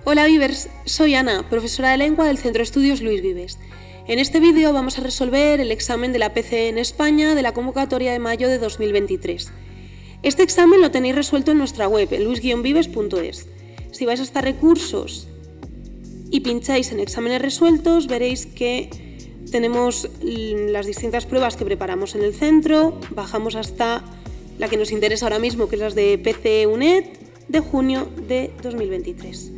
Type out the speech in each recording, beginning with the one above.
Hola Vivers, soy Ana, profesora de lengua del Centro de Estudios Luis Vives. En este vídeo vamos a resolver el examen de la PCE en España de la convocatoria de mayo de 2023. Este examen lo tenéis resuelto en nuestra web, en luis-vives.es. Si vais hasta recursos y pincháis en exámenes resueltos, veréis que tenemos las distintas pruebas que preparamos en el centro, bajamos hasta la que nos interesa ahora mismo, que es las de PCE UNED de junio de 2023.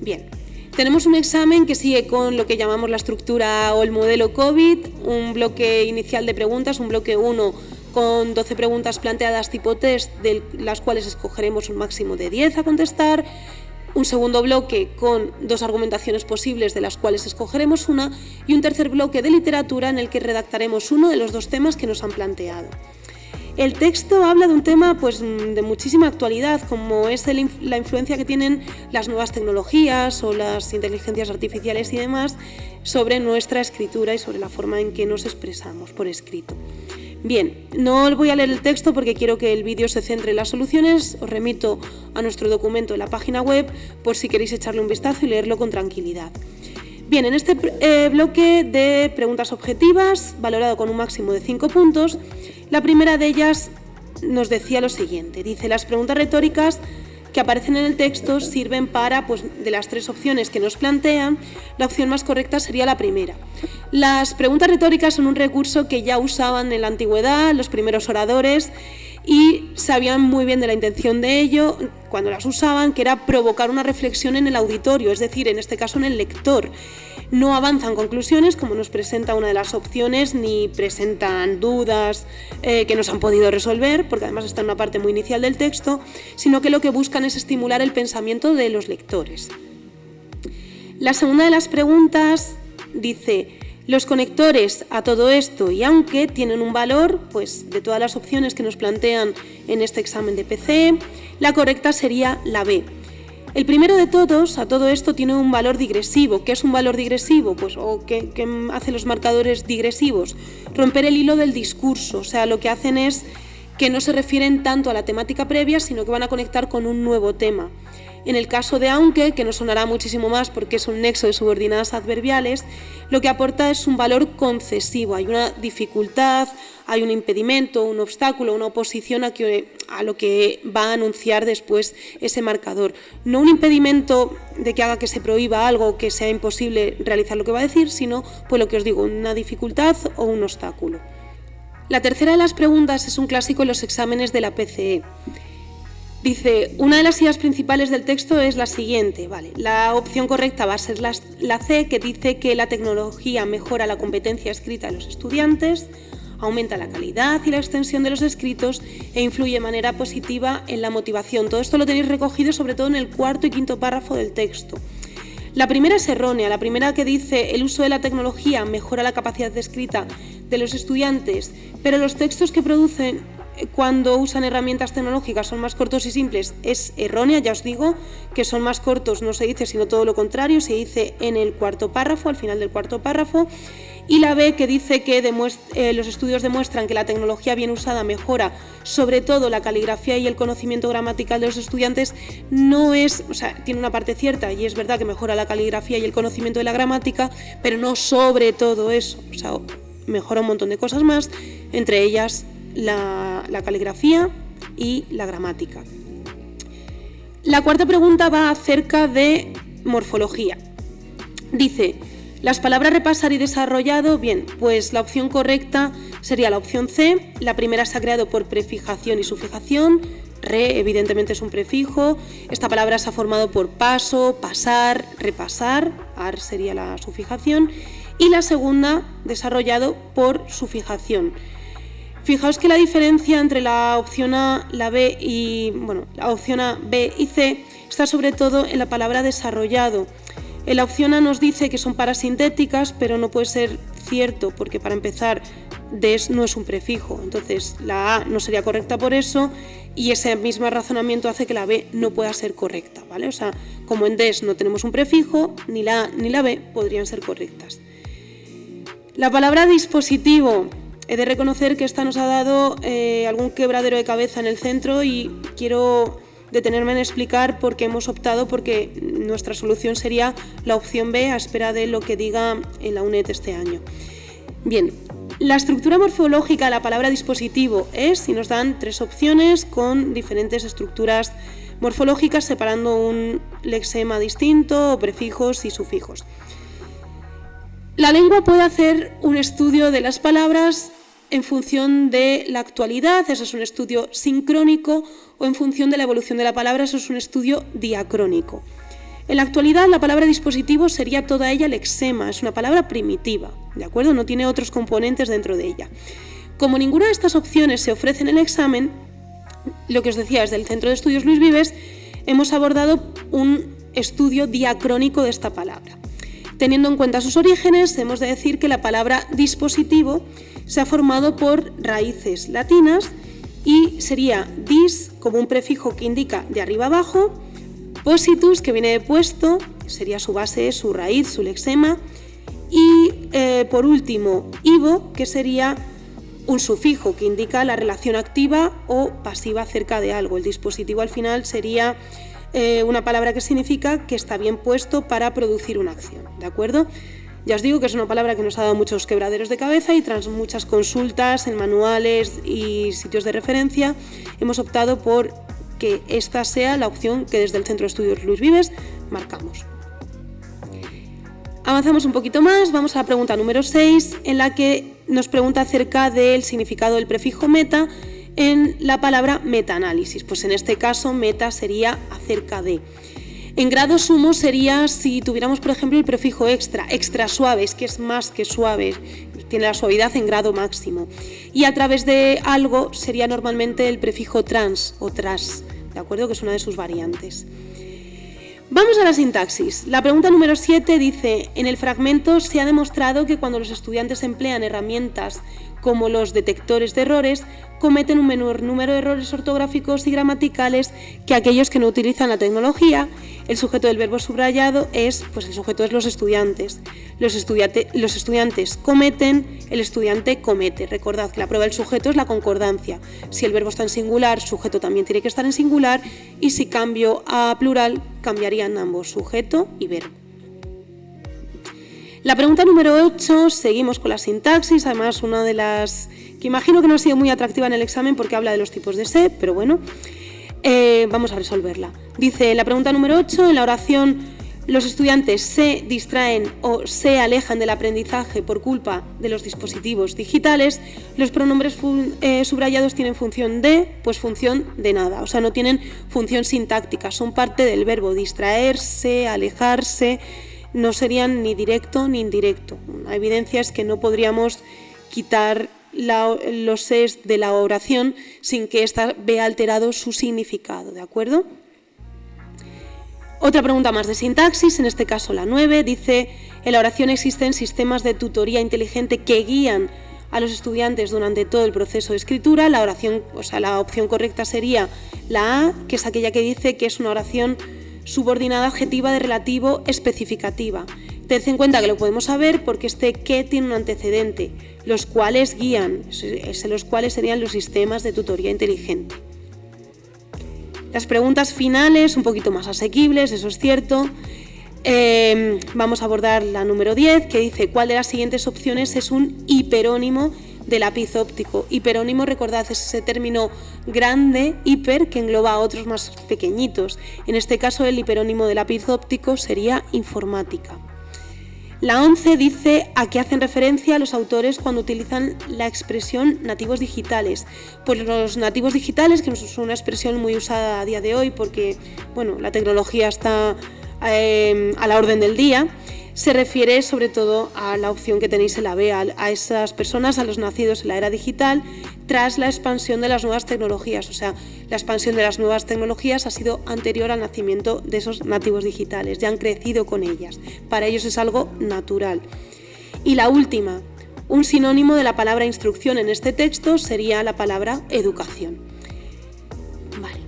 Bien, tenemos un examen que sigue con lo que llamamos la estructura o el modelo COVID, un bloque inicial de preguntas, un bloque 1 con 12 preguntas planteadas tipo test, de las cuales escogeremos un máximo de 10 a contestar, un segundo bloque con 2 argumentaciones posibles, de las cuales escogeremos una, y un tercer bloque de literatura en el que redactaremos uno de los 2 temas que nos han planteado. El texto habla de un tema de muchísima actualidad, como es la influencia que tienen las nuevas tecnologías o las inteligencias artificiales y demás sobre nuestra escritura y sobre la forma en que nos expresamos por escrito. Bien, no voy a leer el texto porque quiero que el vídeo se centre en las soluciones. Os remito a nuestro documento en la página web por si queréis echarle un vistazo y leerlo con tranquilidad. Bien, en este bloque de preguntas objetivas, valorado con un máximo de 5 puntos, la primera de ellas nos decía lo siguiente. Dice, las preguntas retóricas que aparecen en el texto sirven para, de las 3 opciones que nos plantean, la opción más correcta sería la primera. Las preguntas retóricas son un recurso que ya usaban en la antigüedad los primeros oradores y sabían muy bien de la intención de ello cuando las usaban, que era provocar una reflexión en el auditorio, es decir, en este caso en el lector. No avanzan conclusiones, como nos presenta una de las opciones, ni presentan dudas que nos han podido resolver, porque además está en una parte muy inicial del texto, sino que lo que buscan es estimular el pensamiento de los lectores. La segunda de las preguntas dice, los conectores a todo esto y aunque tienen un valor, de todas las opciones que nos plantean en este examen de PCE, la correcta sería la B. El primero de todos, a todo esto, tiene un valor digresivo. ¿Qué es un valor digresivo? ¿Qué hacen los marcadores digresivos? Romper el hilo del discurso, o sea, lo que hacen es que no se refieren tanto a la temática previa, sino que van a conectar con un nuevo tema. En el caso de aunque, que nos sonará muchísimo más porque es un nexo de subordinadas adverbiales, lo que aporta es un valor concesivo. Hay una dificultad, hay un impedimento, un obstáculo, una oposición a lo que va a anunciar después ese marcador. No un impedimento de que haga que se prohíba algo, que sea imposible realizar lo que va a decir, sino, lo que os digo, una dificultad o un obstáculo. La tercera de las preguntas es un clásico en los exámenes de la PCE. Dice, una de las ideas principales del texto es la siguiente, la opción correcta va a ser la C, que dice que la tecnología mejora la competencia escrita de los estudiantes, aumenta la calidad y la extensión de los escritos e influye de manera positiva en la motivación. Todo esto lo tenéis recogido sobre todo en el 4º y 5º párrafo del texto. La primera es errónea, la primera que dice el uso de la tecnología mejora la capacidad de escrita de los estudiantes, pero los textos que producen cuando usan herramientas tecnológicas son más cortos y simples, es errónea. Ya os digo que son más cortos, no se dice sino todo lo contrario, se dice en el 4º párrafo, al final del 4º párrafo. Y la B, que dice que los estudios demuestran que la tecnología bien usada mejora sobre todo la caligrafía y el conocimiento gramatical de los estudiantes, tiene una parte cierta y es verdad que mejora la caligrafía y el conocimiento de la gramática, pero no sobre todo eso, mejora un montón de cosas más, entre ellas la caligrafía y la gramática. La cuarta pregunta va acerca de morfología. Dice, las palabras repasar y desarrollado, bien, la opción correcta sería la opción C. La primera se ha creado por prefijación y sufijación. Re, evidentemente, es un prefijo. Esta palabra se ha formado por paso, pasar, repasar. Ar sería la sufijación. Y la segunda, desarrollado por sufijación. Fijaos que la diferencia entre la opción A, la B la opción A, B y C está sobre todo en la palabra desarrollado. En la opción A nos dice que son parasintéticas, pero no puede ser cierto porque para empezar des no es un prefijo, entonces la A no sería correcta por eso y ese mismo razonamiento hace que la B no pueda ser correcta, ¿vale? O sea, como en des no tenemos un prefijo, ni la A ni la B podrían ser correctas. La palabra dispositivo. He de reconocer que esta nos ha dado algún quebradero de cabeza en el centro y quiero detenerme en explicar por qué hemos optado porque nuestra solución sería la opción B, a espera de lo que diga en la UNED este año. Bien, la estructura morfológica de la palabra dispositivo es, y nos dan 3 opciones con diferentes estructuras morfológicas separando un lexema distinto, o prefijos y sufijos. La lengua puede hacer un estudio de las palabras en función de la actualidad, eso es un estudio sincrónico, o en función de la evolución de la palabra, eso es un estudio diacrónico. En la actualidad, la palabra dispositivo sería toda ella lexema, es una palabra primitiva, ¿de acuerdo? No tiene otros componentes dentro de ella. Como ninguna de estas opciones se ofrece en el examen, lo que os decía, desde el Centro de Estudios Luis Vives, hemos abordado un estudio diacrónico de esta palabra. Teniendo en cuenta sus orígenes, hemos de decir que la palabra dispositivo se ha formado por raíces latinas y sería dis como un prefijo que indica de arriba abajo, positus que viene de puesto, sería su base, su raíz, su lexema, y por último ivo, que sería un sufijo que indica la relación activa o pasiva acerca de algo. El dispositivo al final sería una palabra que significa que está bien puesto para producir una acción, ¿de acuerdo? Ya os digo que es una palabra que nos ha dado muchos quebraderos de cabeza y tras muchas consultas en manuales y sitios de referencia hemos optado por que esta sea la opción que desde el Centro de Estudios Luis Vives marcamos. Avanzamos un poquito más, vamos a la pregunta número 6, en la que nos pregunta acerca del significado del prefijo meta en la palabra metaanálisis. Pues en este caso, meta sería acerca de. En grado sumo sería si tuviéramos, por ejemplo, el prefijo extra, extra suave, es que es más que suave, tiene la suavidad en grado máximo. Y a través de algo sería normalmente el prefijo trans o tras, ¿de acuerdo? Que es una de sus variantes. Vamos a la sintaxis. La pregunta número 7 dice, en el fragmento se ha demostrado que cuando los estudiantes emplean herramientas como los detectores de errores, cometen un menor número de errores ortográficos y gramaticales que aquellos que no utilizan la tecnología. El sujeto del verbo subrayado es, pues el sujeto es los estudiantes. Los estudiantes cometen, el estudiante comete. Recordad que la prueba del sujeto es la concordancia. Si el verbo está en singular, sujeto también tiene que estar en singular, y si cambio a plural, cambiarían ambos, sujeto y verbo. La pregunta número 8, seguimos con la sintaxis, además una de las que imagino que no ha sido muy atractiva en el examen porque habla de los tipos de se, pero bueno, vamos a resolverla. Dice la pregunta número 8, en la oración los estudiantes se distraen o se alejan del aprendizaje por culpa de los dispositivos digitales, los pronombres subrayados tienen función de, pues función de nada, o sea, no tienen función sintáctica, son parte del verbo distraerse, alejarse, no serían ni directo ni indirecto. La evidencia es que no podríamos quitar los ses de la oración sin que ésta vea alterado su significado, ¿de acuerdo? Otra pregunta más de sintaxis, en este caso la 9, dice, en la oración existen sistemas de tutoría inteligente que guían a los estudiantes durante todo el proceso de escritura. La oración, o sea, la opción correcta sería la A, que es aquella que dice que es una oración subordinada adjetiva de relativo especificativa. Tened en cuenta que lo podemos saber porque este que tiene un antecedente, los cuales guían, los cuales serían los sistemas de tutoría inteligente. Las preguntas finales, un poquito más asequibles, eso es cierto. Vamos a abordar la número 10, que dice cuál de las siguientes opciones es un hiperónimo de lápiz óptico. Hiperónimo, recordad, es ese término grande, hiper, que engloba a otros más pequeñitos. En este caso, el hiperónimo de lápiz óptico sería informática. La 11 dice a qué hacen referencia los autores cuando utilizan la expresión nativos digitales. Pues los nativos digitales, que es una expresión muy usada a día de hoy porque bueno, la tecnología está a la orden del día, se refiere sobre todo a la opción que tenéis en la B, a esas personas, a los nacidos en la era digital tras la expansión de las nuevas tecnologías. O sea, la expansión de las nuevas tecnologías ha sido anterior al nacimiento de esos nativos digitales, ya han crecido con ellas, para ellos es algo natural. Y la última, un sinónimo de la palabra instrucción en este texto sería la palabra educación. Vale.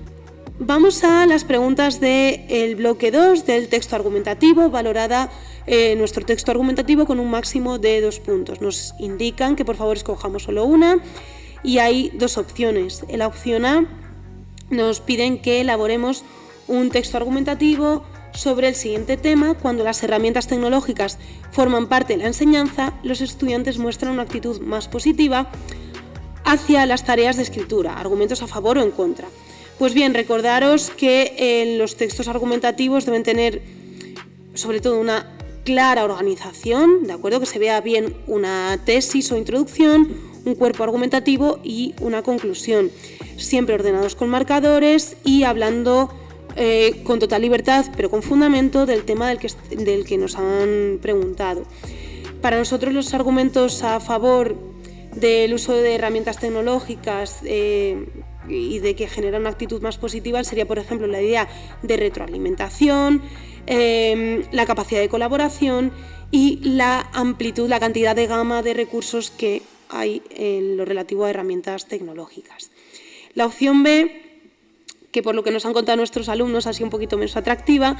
Vamos a las preguntas del bloque 2 del texto argumentativo, valorada nuestro texto argumentativo con un máximo de 2 puntos. Nos indican que por favor escojamos solo una y hay 2 opciones. En la opción A nos piden que elaboremos un texto argumentativo sobre el siguiente tema: cuando las herramientas tecnológicas forman parte de la enseñanza, los estudiantes muestran una actitud más positiva hacia las tareas de escritura, argumentos a favor o en contra. Pues bien, recordaros que los textos argumentativos deben tener sobre todo una clara organización, ¿de acuerdo? Que se vea bien una tesis o introducción, un cuerpo argumentativo y una conclusión, siempre ordenados con marcadores y hablando con total libertad, pero con fundamento del tema del que nos han preguntado. Para nosotros los argumentos a favor del uso de herramientas tecnológicas y de que genera una actitud más positiva sería, por ejemplo, la idea de retroalimentación, la capacidad de colaboración y la amplitud, la cantidad de gama de recursos que hay en lo relativo a herramientas tecnológicas. La opción B, que por lo que nos han contado nuestros alumnos ha sido un poquito menos atractiva,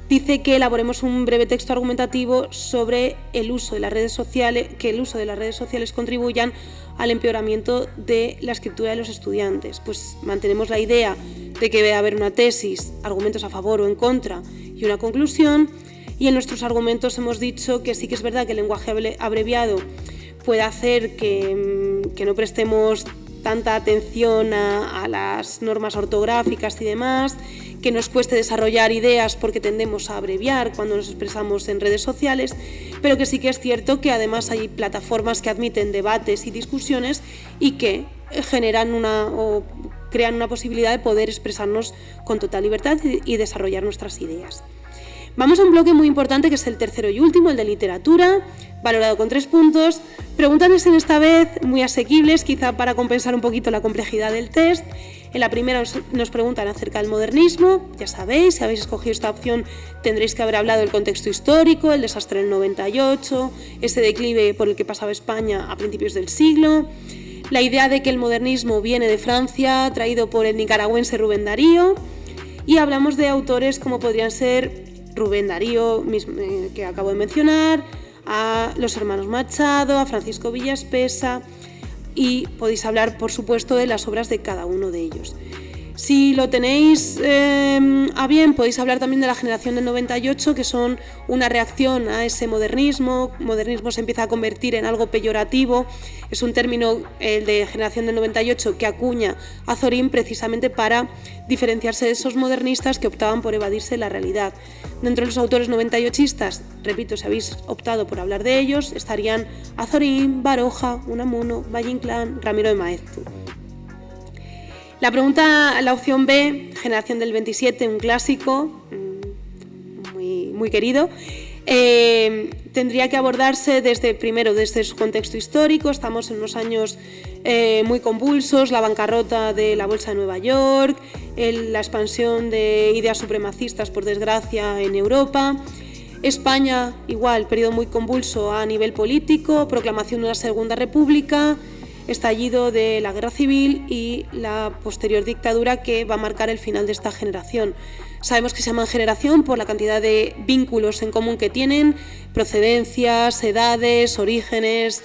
dice que elaboremos un breve texto argumentativo sobre el uso de las redes sociales, que el uso de las redes sociales contribuyan al empeoramiento de la escritura de los estudiantes. Pues mantenemos la idea de que debe haber una tesis, argumentos a favor o en contra y una conclusión, y en nuestros argumentos hemos dicho que sí que es verdad que el lenguaje abreviado puede hacer que no prestemos tanta atención a las normas ortográficas y demás, que nos cueste desarrollar ideas porque tendemos a abreviar cuando nos expresamos en redes sociales, pero que sí que es cierto que además hay plataformas que admiten debates y discusiones y que generan o crean una posibilidad de poder expresarnos con total libertad y desarrollar nuestras ideas. Vamos a un bloque muy importante que es el tercero y último, el de literatura, valorado con 3 puntos. Preguntas en esta vez muy asequibles, quizá para compensar un poquito la complejidad del test. En la primera nos preguntan acerca del modernismo. Ya sabéis, si habéis escogido esta opción tendréis que haber hablado del contexto histórico, el desastre del 98, ese declive por el que pasaba España a principios del siglo, la idea de que el modernismo viene de Francia, traído por el nicaragüense Rubén Darío, y hablamos de autores como podrían ser Rubén Darío, que acabo de mencionar, a los hermanos Machado, a Francisco Villaspesa, y podéis hablar, por supuesto, de las obras de cada uno de ellos. Si lo tenéis a bien, podéis hablar también de la generación del 98, que son una reacción a ese modernismo. Modernismo se empieza a convertir en algo peyorativo. Es un término, el de generación del 98, que acuña Azorín precisamente para diferenciarse de esos modernistas que optaban por evadirse de la realidad. Dentro de los autores 98istas, repito, si habéis optado por hablar de ellos, estarían Azorín, Baroja, Unamuno, Valle Inclán, Ramiro de Maeztu. La opción B, generación del 27, un clásico muy querido, tendría que abordarse desde su contexto histórico. Estamos en unos años muy convulsos, la bancarrota de la Bolsa de Nueva York, la expansión de ideas supremacistas, por desgracia, en Europa. España, igual, periodo muy convulso a nivel político, proclamación de una Segunda República, estallido de la Guerra Civil y la posterior dictadura que va a marcar el final de esta generación. Sabemos que se llaman generación por la cantidad de vínculos en común que tienen, procedencias, edades, orígenes,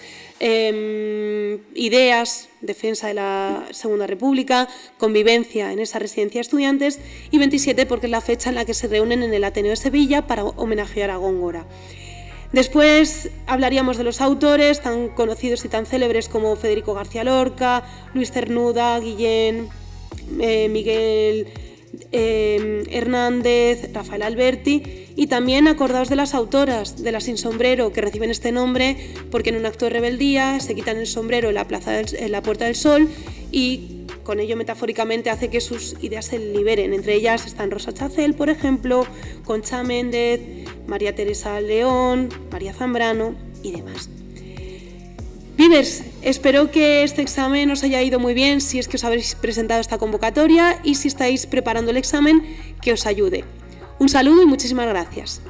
ideas, defensa de la Segunda República, convivencia en esa residencia de estudiantes, y 27 porque es la fecha en la que se reúnen en el Ateneo de Sevilla para homenajear a Góngora. Después hablaríamos de los autores tan conocidos y tan célebres como Federico García Lorca, Luis Cernuda, Guillén, Miguel Hernández, Rafael Alberti, y también acordaos de las autoras de la Sin Sombrero, que reciben este nombre porque en un acto de rebeldía se quitan el sombrero en la Puerta del Sol y con ello metafóricamente hace que sus ideas se liberen. Entre ellas están Rosa Chacel, por ejemplo, Concha Méndez, María Teresa León, María Zambrano y demás. Vivers, espero que este examen os haya ido muy bien si es que os habéis presentado esta convocatoria y si estáis preparando el examen, que os ayude. Un saludo y muchísimas gracias.